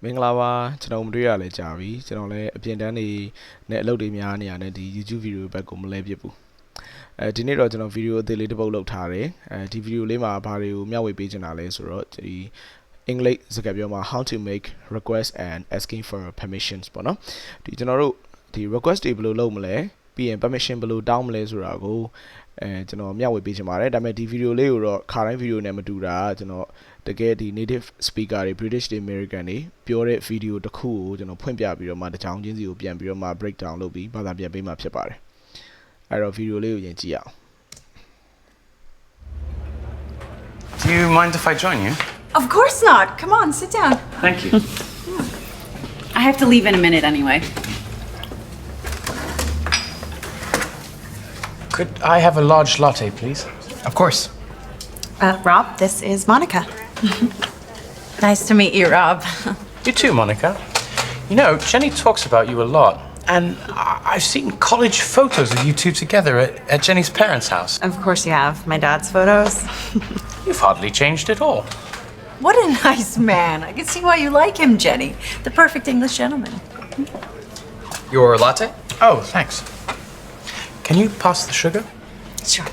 မင်္ဂလာပါကျွန်တော်မတွေ့ရလဲကြာပြီကျွန်တော်လည်းအပြင်တန်းနေနဲ့အလုပ်တွေများနေရတဲ့ဒီ YouTube video ဘက်ကိုမလဲပြစ်ဘူးဒီနေ့တော့ကျွန်တော် video အသေးလေးတစ်ပုတ်လုပ်ထားတယ်ဒီ video လေးမှာဘာတွေကိုမျှဝေပေးချင်တာလဲဆိုတော့ဒီအင်္ဂလိပ်စကားပြောမှာ how to make request and asking for permissions ပေါ့နော်ဒီကျွန်တော်တို့ဒီ request တွေဘယ်လိုလုပ်မလဲပြီးရင် permission ဘယ်လိုတောင်းမလဲဆိုတာကိုကျွန်တော်မျှဝေပေးချင်ပါတယ်ဒါပေမဲ့ဒီ video လေးကိုတော့ခါတိုင်း video နဲ့မတူတာကျွန်တော်တကယ်ဒီ native speaker တွေ British တွေ American တွေပြောတဲ့ video တစ်ခုကိုကျွန်တော်ဖွင့်ပြပြီးတော့မှတစ်ချောင်းချင်းစီကိုပြန်ပြီးတော့မှ breakdown လုပ်ပြီးဘာသာပြန်ပေးမှဖြစ်ပါတယ်အဲ့တော့ video လေးကိုရင်ကြည့်အောင် Do you mind if I join you? Of course not. Come on, sit down. Thank you. I have to leave in a minute anyway. Could I have a large latte, please? Of course. Rob, this is Monica. Nice to meet you, Rob. You too, Monica. You know, Jenny talks about you a lot, and I've seen college photos of you two together at Jenny's parents' house. Of course you have. My dad's photos. You've hardly changed at all. What a nice man. I can see why you like him, Jenny. The perfect English gentleman. Your latte? Oh, thanks. Can you pass the sugar? Sure.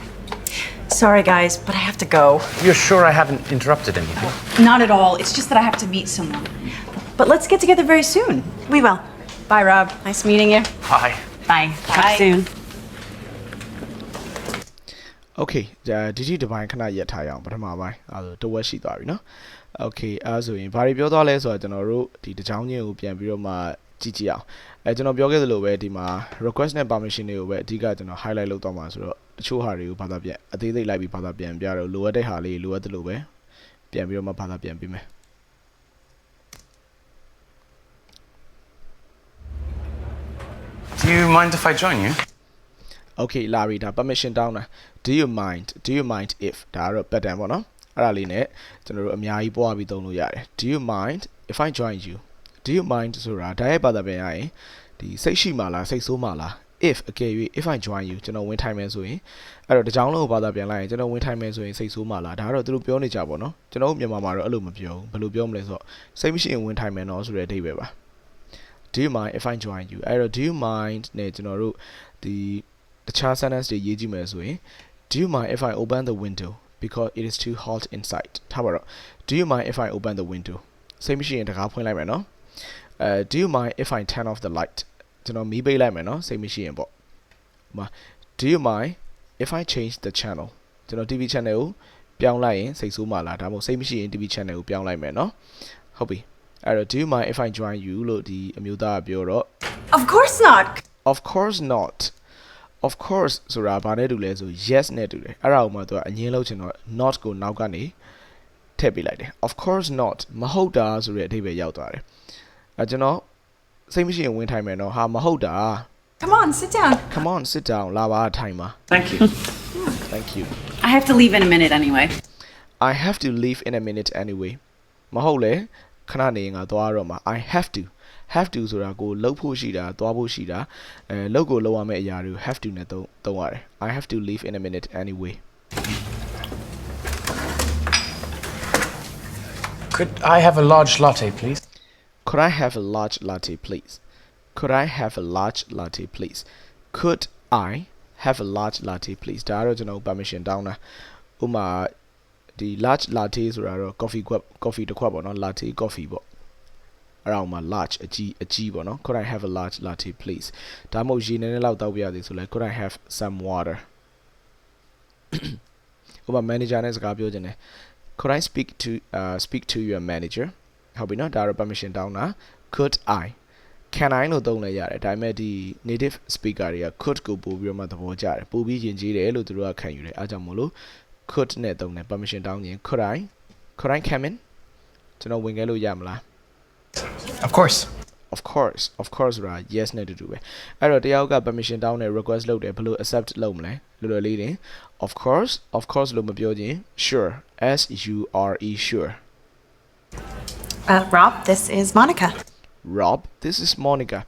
Sorry, guys, but I have to go. You're sure I haven't interrupted anything? Not at all. It's just that I have to meet someone. But let's get together very soon. We will. Bye, Rob. Nice meeting you. Bye. Bye. Talk soon. Okay ဒီဒီပိုင်းခဏရက်ထားရအောင်ပထမပိုင်းအဲ့ဒါတဝက်ရှိသွားပြီเนาะ Okay အဲ့ဆိုရင်ဘာတွေပြောသွားလဲဆိုတော့ကျွန်တော်တို့ဒီတစ်ချောင်းချင်းကိုပြန်ပြီးတော့မှကြည့်ကြည့်အောင်ကျွန်တော်ပြောခဲ့သလိုပဲဒီမှာ request နဲ့ permission တွေကိုပဲအဓိကကျွန်တော် highlight လုပ်သွားမှာဆိုတော့တချို့ဟာတွေကိုဘာသာပြန်အသေးစိတ်လိုက်ပြီးဘာသာပြန်ပြတော့လိုအပ်တဲ့ဟာလေးလိုအပ်တယ်လို့ပဲပြန်ပြီးတော့မှဘာသာပြန်ပေးမယ် Do you mind if I join you? Okay လာပြီဒါ permission တောင်းတာ do you mind if ဒါကတော့ pattern ပေါ့နော်အဲ့ဒါလေးနဲ့ကျွန်တော်တို့အများကြီးပွားပြီးသုံးလို့ရတယ် do you mind if I join you do you mind ဆိုတာဒါရဲ့ဘာသာပြန်ရရင်ဒီစိတ်ရှိမှလားစိတ်ဆိုးမှလား if အကယ်၍ if I join you ကျွန်တော်ဝင်ထိုင်မယ်ဆိုရင်အဲ့တော့တကြောင်လုံးကိုဘာသာပြန်လိုက်ရင်ကျွန်တော်ဝင်ထိုင်မယ်ဆိုရင်စိတ်ဆိုးမှလားဒါကတော့သူတို့ပြောနေကြပါတော့ကျွန်တော်မြန်မာမှာတော့အဲ့လိုမပြောဘူးဘယ်လိုပြောမလဲဆိုတော့စိတ်မရှိရင်ဝင်ထိုင်မယ်နော်ဆိုတဲ့အဓိပ္ပာယ်ပါ do you mind if I join you အဲ့တော့ do you mind နဲ့ကျွန်တော်တို့ဒီတခြား sentence တွေရေးကြည့်မယ်ဆိုရင် do you mind if I open the window because it is too hot inside ထားပါတော့ do you mind if I open the window စိတ်မရှိရင်တကားဖွင့်လိုက်မယ်နော် do you mind if I turn off the light ကျွန်တော်မီးပိတ်လိုက်မယ်နော်စိတ်မရှိရင်ပေါ့do you mind if I change the channel ကျွန်တော် TV channel ကိုပြောင်းလိုက်ရင်စိတ်ဆိုးမှလားဒါမှမဟုတ်စိတ်မရှိရင် TV channel ကိုပြောင်းလိုက်မယ်နော်ဟုတ်ပြီအဲ့တော့ do you mind if I join you လို့ဒီအမျိုးသားကပြောတော့ Of course not. of course not of course ဆိုတာဘာနဲ့တူလဲဆို yes နဲ့တူတယ်အဲ့ဒါကိုမှသူကအငင်းလုံးချင်တော့ not ကိုနောက်ကနေထည့်ပေးလိုက်တယ် of course not မဟုတ်တာဆိုတဲ့အဓိပ္ပာယ်ရောက်သွားတယ်ကျွန်တော်စိတ်မရှိရင်ဝင်ထိုင်မယ်နော်ဟာမဟုတ်တာ Come on, sit down. come on sit down လာပါထိုင်ပါ Thank you. thank you I have to leave in a minute anyway. I have to leave in a minute anyway မဟုတ်လေခဏနေငါသွားတော့မှာ I have to ဆိုတာကိုလှုပ်ဖို့ရှိတာသွားဖို့ရှိတာလှုပ်ကိုလှုပ်ရမယ့်အရာတွေကို have to နဲ့သုံးရတယ် I have to leave in a minute anyway Could I have a large latte, please? Could I have a large latte please Could I have a large latte please Could I have a large latte please ဒါတော့ကျွန်တော် permission တောင်းတာဥမာဒီ large latte ဆိုတာတော့ coffee တစ်ခွက်ပေါ့နော် latte coffee ပေါ့အဲ့ဒါမှ large အကြီးပေါ့နော် Could I have a large latte please ဒါမှမဟုတ်ရေနည်းနည်းလောက်တောက်ပြရသေးဆိုလဲ Could I have some water ဥပမာ manager နဲ့စကားပြောချင်တယ် Could I speak to your manager ဟုတ်ပြီနော်ဒါတော့ permission တောင်းတာ Could I can I လို့သုံးလဲရတယ်ဒါပေမဲ့ဒီ native speaker တွေက could ကိုပို့ပြီးတော့မှသဘောကျတယ်ပို့ပြီးယဉ်ကျေးတယ်လို့သူတို့ကခံယူတယ်အားကြောင့်မို့လို့ could နဲ့သုံးတယ် permission တောင်းရင် could I come in ကျွန်တော်ဝင်ခဲ့လို့ရမလား Of course. of course ဆိုတာ yes နဲ့တူတူပဲအဲ့တော့တယောက်က permission တောင်းတယ် request လုပ်တယ်ဘယ်လို accept လုပ်မလဲလွယ်လွယ်လေးတင် of course လို့မပြောချင်း sure S-U-R-E sure Rob, this is Monica. Rob this is Monica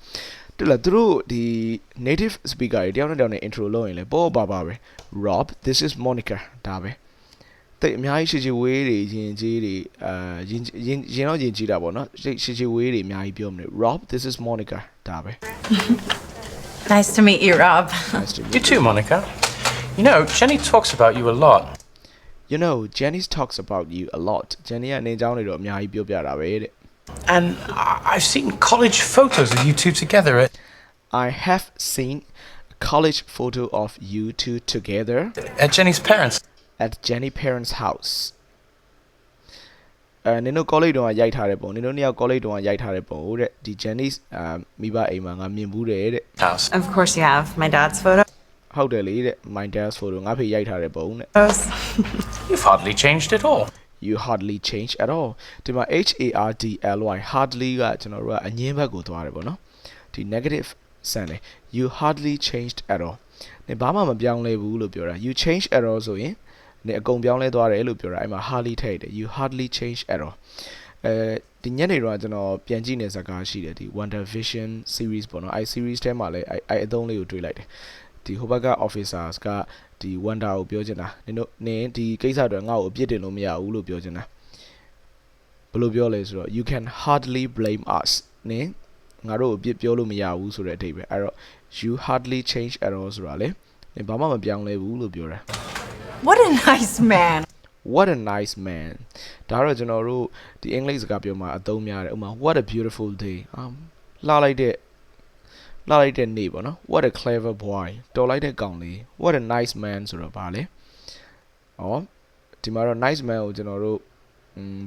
တူလားသူတို့ဒီ native speaker တွေတယောက်နဲ့တယောက်နဲ့ intro လုပ်ရင်လေပေါ်ပါပဲ Rob this is Monica ဒါပဲ တိတ်အများကြီးရှိချီဝေးတွေယဉ်ကျေးတွေရင်တော့ယဉ်ကျေးတာပေါ့နော်ရှိချီဝေးတွေအများကြီးပြောမလို့ Rob this is Monica ဒါပဲ Nice to meet you, Rob. Nice to meet You too, Monica. You know, Jenny talks about you a lot. You know Jenny talks about you a lot Jenny ကနေအကြောင်းတွေတော့အများကြီးပြောပြတာပဲတဲ့ And I've seen college photos of you two together I have seen a college photo of you two together at Jenny's parents. at Jenny parents house နင်တို့ college တုန်းကရိုက်ထားတဲ့ပုံနင်တို့နှစ်ယောက် college တုန်းကရိုက်ထားတဲ့ပုံတဲ့ဒီ Jenny မိဘအိမ်မှာငါမြင်ဘူးတယ်တဲ့ House. Of course you have. My dad's photo. ဟုတ်တယ်လေတဲ့ my dad's photo ငါဖေရိုက်ထားတဲ့ပုံတဲ့ You've hardly changed at all. you hardly change at all ဒီမှာ HARDLY hardly ကကျွန်တော်တို့ကအငင်းဘက်ကိုသွားတယ်ပေါ့နော်ဒီ negative ဆန်တယ် you hardly changed at all နေဘာမှမပြောင်းလဲဘူးလို့ပြောတာ you change at all ဆိုရင်နေအကုန်ပြောင်းလဲသွားတယ်လို့ပြောတာအဲ့မှာ hardly ထည့်တယ် you hardly change at all ဒီညနေတော့ကျွန်တော်ပြန်ကြည့်နေစကားရှိတယ်ဒီ Wonder Vision series ပေါ့နော်အဲ့ series ထဲမှာလည်းအဲ့အသုံးလေးကိုတွေ့လိုက်တယ်ဒီဟိုဘက်က officers ကဒီ Wonder ကိုပြောချင်တာနင်ဒီကိစ္စတွေငါ့ကိုအပြစ်တင်လို့မရဘူးလို့ပြောချင်တာဘယ်လိုပြောလဲဆိုတော့ you can hardly blame us နင်ငါတို့ကိုအပြစ်ပြောလို့မရဘူးဆိုတဲ့အဓိပ္ပာယ်အဲ့တော့ you hardly change at all ဆိုတာလေနင်ဘာမှမပြောင်းလဲဘူးလို့ပြောတာ What a nice man. what a nice man ဒါတော့ကျွန်တော်တို့ဒီအင်္ဂလိပ်စကားပြောမှာအသုံးများတယ်ဥပမာ what a beautiful day လှလိုက်တဲ့နေ့ပေါ့နော် what a clever boy တော်လိုက်တဲ့ကောင်လေး what a nice man ဆိုတော့ဗာလေဒီမှာတော့ nice man ကိုကျွန်တော်တို့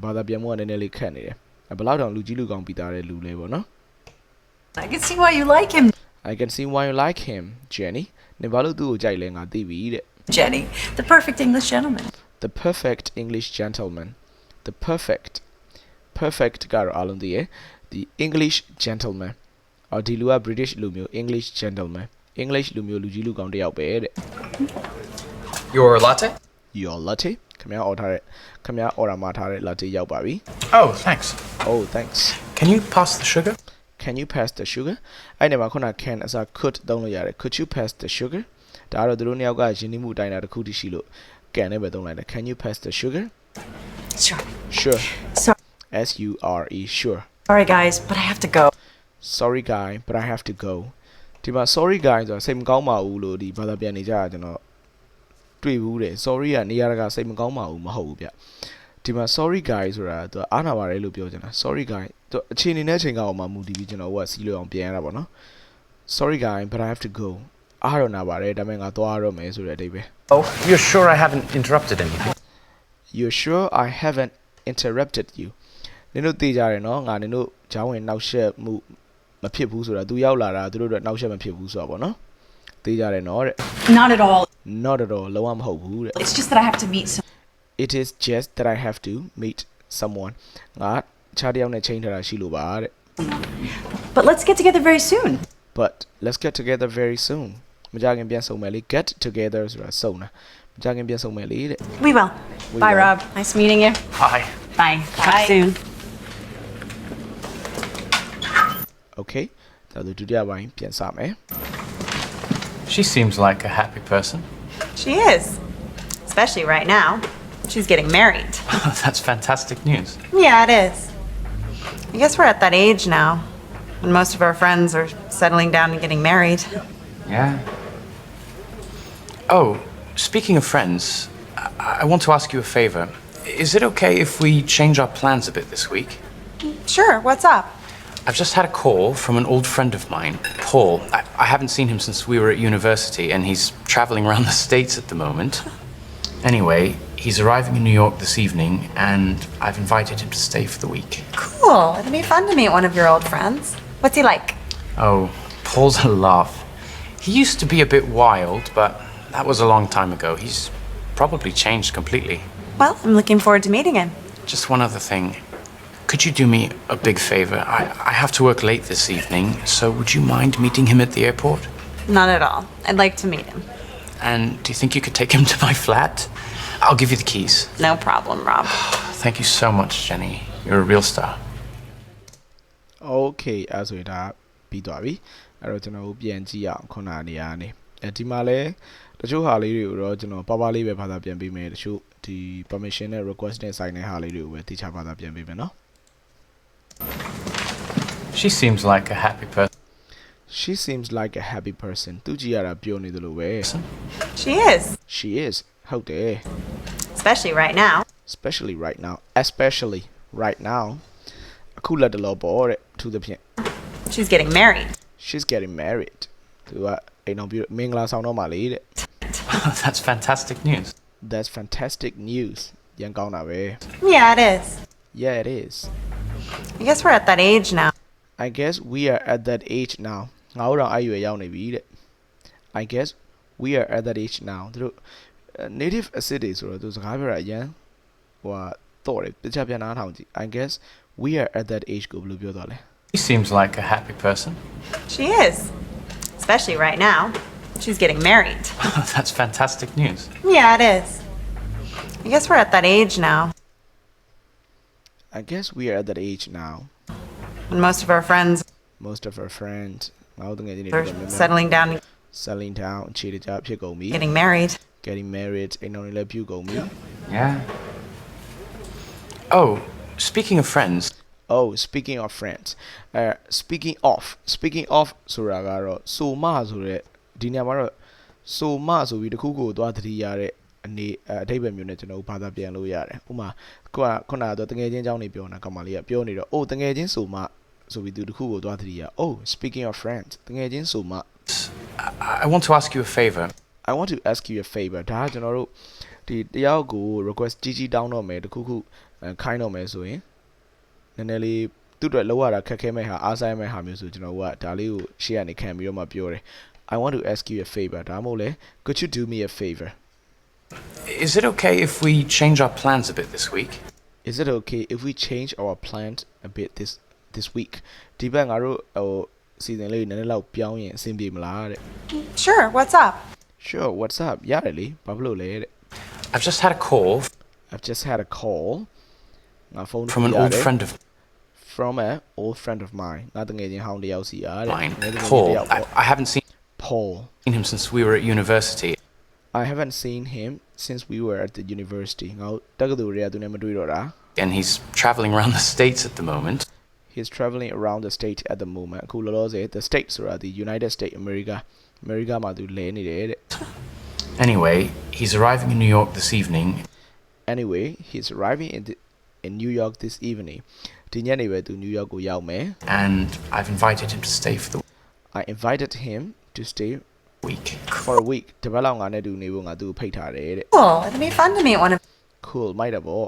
ဘာသာပြန်မှုကနည်းနည်းလေးခက်နေတယ်ဘယ်လောက်တောင်လူကြီးလူကောင်ပြီးသားတဲ့လူလဲပေါ့နော် I can see why you like him, I can see why you like him Jenny နင်ဘာလို့သူ့ကိုကြိုက်လဲငါသိပြီတဲ့ Jenny. The perfect English gentleman. the perfect English gentleman the perfect ကတော့အားလုံးသိရယ်ဒီ English gentleman ဒီလူက British လူမျိုး English gentleman English လူမျိုးလူကြီးလူကောင်တစ်ယောက်ပဲတဲ့ Your latte? your latte ခင်ဗျား order မှာထားတဲ့ latte ရောက်ပါပြီ Oh, thanks. oh thanks Can you pass the sugar? can you pass the sugar အဲ့ဒီမှာခုန can အစား could သုံးလို့ရတယ် could you pass the sugar ဒါကတော့သူတို့နှစ်ယောက်ကယဉ်နှီးမှုတိုင်းတာတစ်ခုတည်းရှိလို့ can နဲ့ပဲသုံးလိုက်တယ် can you pass the sugar Sure. sure So- SURE sure Sorry, guys, but I have to go. sorry guy but I have to go ဒီမှာ sorry guy ဆိုတာစိတ်မကောင်းပါဘူးလို့ဒီဘာသာပြန်နေကြတာကျွန်တော်တွေ့ဘူးတယ် sorry ကနေရာကစိတ်မကောင်းပါဘူးမဟုတ်ဘူးဗျဒီမှာ sorry guy ဆိုတာသူအားနာပါတယ်လို့ပြောချင်တာ sorry guy သူအခြေအနေနဲ့အချိန်ကောက်မှမူတည်ပြီးကျွန်တော်ကစီးလို့အောင်ပြန်ရတာပေါ့နော် sorry guy but I have to go အားရနာပါတယ်ဒါပေမဲ့ငါသွားရတော့မယ်ဆိုတဲ့အဓိပ္ပာယ် Oh, you're sure I haven't interrupted anything? you're sure I haven't interrupted you နင်တို့သိကြတယ်နော်ငါနင်တို့ဂျောင်းဝင်နောက်ဆက်မှုမဖြစ်ဘူးဆိုတာသူရောက်လာတာသူတို့တော့နောက်ဆက်မဖြစ်ဘူးဆိုတာပေါ့နော်သိကြတယ်နော်တဲ့ Not at all. not at all လုံးဝမဟုတ်ဘူးတဲ့ It's just that I have to meet someone. it is just that I have to meet someone ငါခြားတစ်ယောက်နဲ့ချိန်ထားတာရှိလို့ပါတဲ့ But let's get together very soon. but let's get together very soon မကြခင်ပြန်ဆုံမယ်လေ get together ဆိုတာစုံတာမကြခင်ပြန်ဆုံမယ်လေတဲ့ We will. We Bye, will. Rob. Nice meeting you. Hi. Bye. Talk soon. okay ဒါဆိုဒုတိယပိုင်းပြန်စမယ် She seems like a happy person. She is. Especially right now. She's getting married. That's fantastic news. Yeah, it is. I guess we're at that age now when most of our friends are settling down and getting married. Yeah. Oh, speaking of friends, I want to ask you a favor. Is it okay if we change our plans a bit this week? Sure, what's up? I've just had a call from an old friend of mine, Paul. I haven't seen him since we were at university, and he's traveling around the States at the moment. Anyway, he's arriving in New York this evening, and I've invited him to stay for the week. Cool. It'll be fun to meet one of your old friends. What's he like? Oh, Paul's a laugh. He used to be a bit wild, but that was a long time ago. He's probably changed completely. Well, I'm looking forward to meeting him. Just one other thing. Could you do me a big favor? I have to work late this evening, so would you mind meeting him at the airport? Not at all. I'd like to meet him. And do you think you could take him to my flat? I'll give you the keys. No problem, Rob. Thank you so much, Jenny. You're a real star. okay အဲ့ဆိုရင်ဒါပြီးသွားပြီအဲ့တော့ကျွန်တော်တို့ပြန်ကြည့်အောင်ခုနနေရာနေဒီမှာလဲတချို့ဟာလေးတွေကိုတော့ကျွန်တော်ပါပါလေးပဲဘာသာပြန်ပေးမယ်တချို့ ဒီ permission နဲ့ request နဲ့ဆိုင်တဲ့ဟာလေးတွေကိုပဲတိကျဘာသာပြန်ပေးမယ်နော် She seems like a happy person. She seems like a happy person သူကြည့်ရတာပျော်နေတယ်လို့ပဲ She is. She is ဟုတ်တယ် Especially right now. especially right now အခုလက်တလောပေါ့တဲ့သူသဖြင့် She's getting married. she's getting married သူကအိမ်တော်ပြုမင်္ဂလာဆောင်တော့မှာလေတဲ့ That's fantastic news. That's fantastic news ရန်ကောင်းတာပဲ Yeah, it is. Yeah it is I guess we're at that age now. I guess we are at that age now ငါတို့တော့အဲ့ရွယ်ရောက်နေပြီတဲ့ I guess we are at that age now သူတို့ native acid တွေဆိုတော့သူစကားပြောတာအရန်ဟိုတော့တယ်ပြချပြန်နားထောင်ကြည့် I guess we are at that age ကိုဘယ်လိုပြောသွားလဲ She seems like a happy person. She is. Especially right now. She's getting married. That's fantastic news. Yeah, it is. I guess we're at that age now. I guess we are at that age now When most of our friends most of our friends ငါတို့တကယ်ချင်းတွေ are settling down and settling down အခြေတကြဖြစ်ကုန်ပြီ getting married. getting married အိမ်တော်တွေလည်းပြုကုန်ပြီ Yeah. Oh, speaking of friends, Oh speaking of friends speaking of ဆိုတာကတော့ဆိုမဆိုတဲ့ဒီနေရာမှာတော့ဆိုမဆိုပြီးတခုခုကိုသွားသတိရတဲ့အနေအထိပ္ပယ်မျိုးနဲ့ကျွန်တော်ဘာသာပြန်လို့ရတယ်ဥပမာခုနကတော့တငယ်ချင်းအကြောင်းနေပြောနေတာကောင်မလေးကပြောနေတော့အိုးတငယ်ချင်းဆိုမဆိုပြီးသူတခုကိုသွားသတိရ Oh speaking of friends တငယ်ချင်းဆိုမ I want to ask you a favor. I want to ask you a favor ဒါကကျွန်တော်တို့ဒီတယောက်ကို request ကြီးတောင်းတော့မယ်တခုခုခိုင်းတော့မယ်ဆိုရင်နည်းနည်းလေးသူ့အတွက်လောက်ရတာခက်ခဲမဲ့ဟာအားဆိုင်မဲ့ဟာမျိုးဆိုကျွန်တော်ကဒါလေးကိုရှေ့ကနေခံပြီးတော့မှပြောတယ် I want to ask you a favor ဒါမှမဟုတ်လေ Could you do me a favor Is it okay if we change our plans a bit this week? Is it okay if we change our plans a bit this week ဒီဘက်ငါတို့ဟိုစီစဉ်လေးနည်းနည်းလောက်ပြောင်းရင်အဆင်ပြေမလားတဲ့ Sure, what's up? Sure what's up ရတယ်လေဘာဖြစ်လို့လဲတဲ့ I've just had a call I've just had a call ငါဖုန်း from an old friend of from an old friend of mine ငါတငယ်ချင်းဟောင်းတယောက်စီအားတဲ့ mine, Paul. I haven't seen Paul him since we were at university. I haven't seen him since we were at the university ငါတက္ကသိုလ်တွေကသူနဲ့မတွေ့တော့တာ And he's traveling around the States at the moment. He's traveling around the state at the moment အခုလောလောဆယ် the states ဆိုတာဒီ United States America မှာသူလဲနေတယ်တဲ့ Anyway, he's arriving in New York this evening. Anyway he's arriving in New York this evening ဒီညနေပဲသူ New York ကိုရောက်မယ် And I've invited him to stay for the I invited him to stay week. for a week တပတ်လောက်ငါနဲ့တူနေဖို့ငါသူ့ကိုဖိတ်ထားတယ်တဲ့ Cool. It'll be fun to meet one of Cool မိုက်တယ်ပေါ့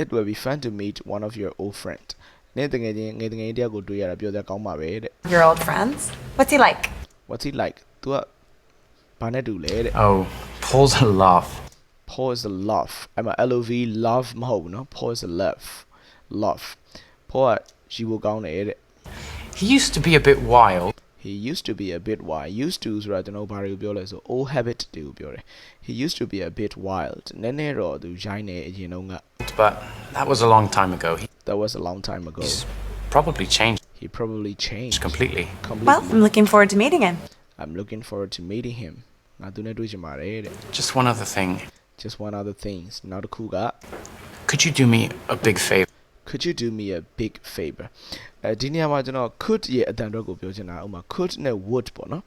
It will be fun to meet one of your old friends နေတကယ်ချင်းငယ်တကယ်တယောက်ကိုတွေ့ရတာပြောစရာကောင်းပါပဲတဲ့ your old friends. What's he like? What's he like သူကဘာနဲ့တူလဲတဲ့ Oh, Paul's a laugh. Paul is a love အဲ့မှာ LOV love မဟုတ်ဘူးเนาะ Paul is a love Paul ကជីကိုကောင်းတယ်တဲ့ He used to be a bit wild. He used to be a bit wild used to ဆိုတာကျွန်တော်ဘာတွေကိုပြောလဲဆို old habit တွေကိုပြောတယ် He used to be a bit wild နည်းနည်းတော့သူရိုင်းနေအရင်တုန်းက But that was a long time ago. That was a long time ago He's probably changed He probably changed completely. Well, I'm looking forward to meeting him. I'm looking forward to meeting him ငါသူနဲ့တွေ့ချင်ပါတယ်တဲ့ Just one other thing. Just one other things နောက်တစ်ခုက Could you do me a big favor? Could you do me a big favor ဒီနေရာမှာကျွန်တော် could ရဲ့အတန်အတွက်ကိုပြောချင်တာဥပမာ could နဲ့ would ပေါ့နော်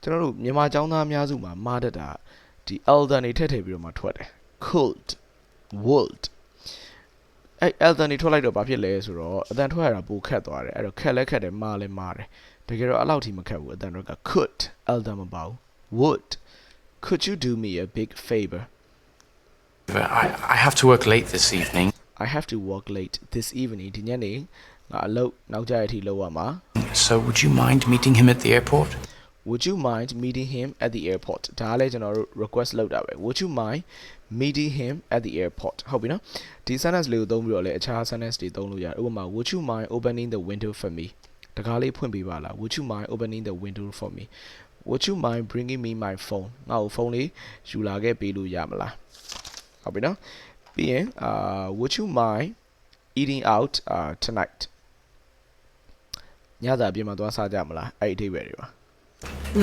ကျွန်တော်တို့မြန်မာကျောင်းသားအများစုမှာမှားတတ်တာဒီ elder နေထည့်ပြီးတော့မှထွက်တယ် could would အဲ့ elder နေထွက်လိုက်တော့ဘာဖြစ်လဲဆိုတော့အတန်ထွက်ရတာပိုခက်သွားတယ်အဲ့တော့ခက်လဲခက်တယ်မှားလဲမှားတယ်တကယ်တော့အဲ့လောက်ထိမခက်ဘူးအတန်အတွက်က could elder မပါဘူး would Could you do me a big favor I have to work late this evening. I have to work late this evening ဒီညနေငါအလုပ်နောက်ကျတဲ့အထိလုပ်ရမှာ So would you mind meeting him at the airport? Would you mind meeting him at the airport ဒါလည်းကျွန်တော်တို့ request လုပ်တာပဲ Would you mind meeting him at the airport ဟုတ်ပြီနော်ဒီ sentence လေးကိုသုံးပြီးတော့လည်းအခြား sentence တွေသုံးလို့ရတယ်ဥပမာ Would you mind opening the window for me တကားလေးဖွင့်ပေးပါလား Would you mind opening the window for me Would you mind bringing me my phone ငါ့ကိုဖုန်းလေးယူလာခဲ့ပေးလို့ရမလားဟုတ်ပြီနော်ပြီးရင်would you mind eating out tonight ညစာအပြင်မှာသွားစားကြမလားအဲ့ဒီအဓိပ္ပာယ်တွေပါ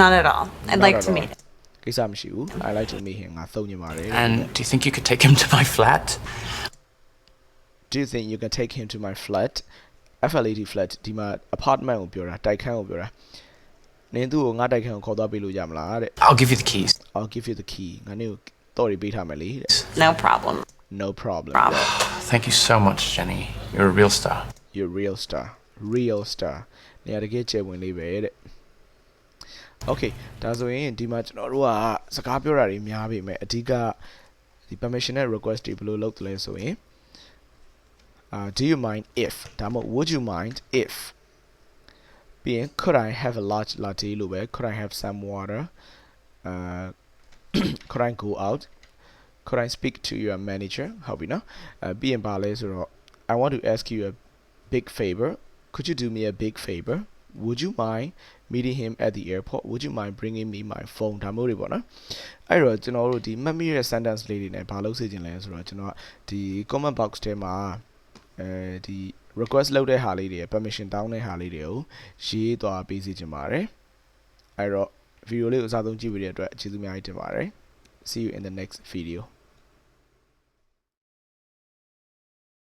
Not at all. I'd Not like at to all. meet him. ကိစ္စမရှိဘူး I like to meet him ငါသုံးနေပါတယ် And do you think you could take him to my flat? Do you think you can take him to my flat FLAT flat ဒီမှာ apartment ကိုပြောတာတိုက်ခန်းကိုပြောတာနင်သူ့ကိုငါတိုက်ခန်းကိုခေါ်သွားပေးလို့ရမလားတဲ့ I'll give you the keys. I'll give you the key ငါနင်ကိုတော့ပေးထားမယ်လေတဲ့ No problem. No problem Thank you so much, Jenny. You're a real star. You're a real star နေရာတကယ်ကျယ်ဝင်လေးပဲတဲ့ Okay ဒါဆိုရင်ဒီမှာကျွန်တော်တို့ကစကားပြောတာတွေများပြီမဲ့အဓိကဒီ permission နဲ့ request တွေဘယ်လိုလုပ်သလဲဆိုရင်do you mind if ဒါမှမဟုတ် would you mind if ပြီးရင် could I have a large latte လို့ပဲ could I have some water could I go out could I speak to your manager ဟုတ်ပြီနော်ပြီးရင်ပါလဲဆိုတော့ I want to ask you a big favor could you do me a big favor would you mind meeting him at the airport would you mind bringing me my phone ဒါမျိုးတွေပေါ့နော်အဲ့တော့ကျွန်တော်တို့ဒီမှတ်မိတဲ့ sentence လေးတွေနဲ့ဘာလုပ်စေချင်လဲဆိုတော့ကျွန်တော်ဒီ comment box ထဲမှာဒီ request လုပ်တဲ့ဟာလေးတွေ permission တောင်းတဲ့ဟာလေးတွေကိုရေးသွားပေးစီချင်ပါတယ်အဲ့တော့ video လေးကိုအစားဆုံးကြည့်ပေးတဲ့အတွက်ကျေးဇူးအများကြီးတင်ပါတယ် see you in the next video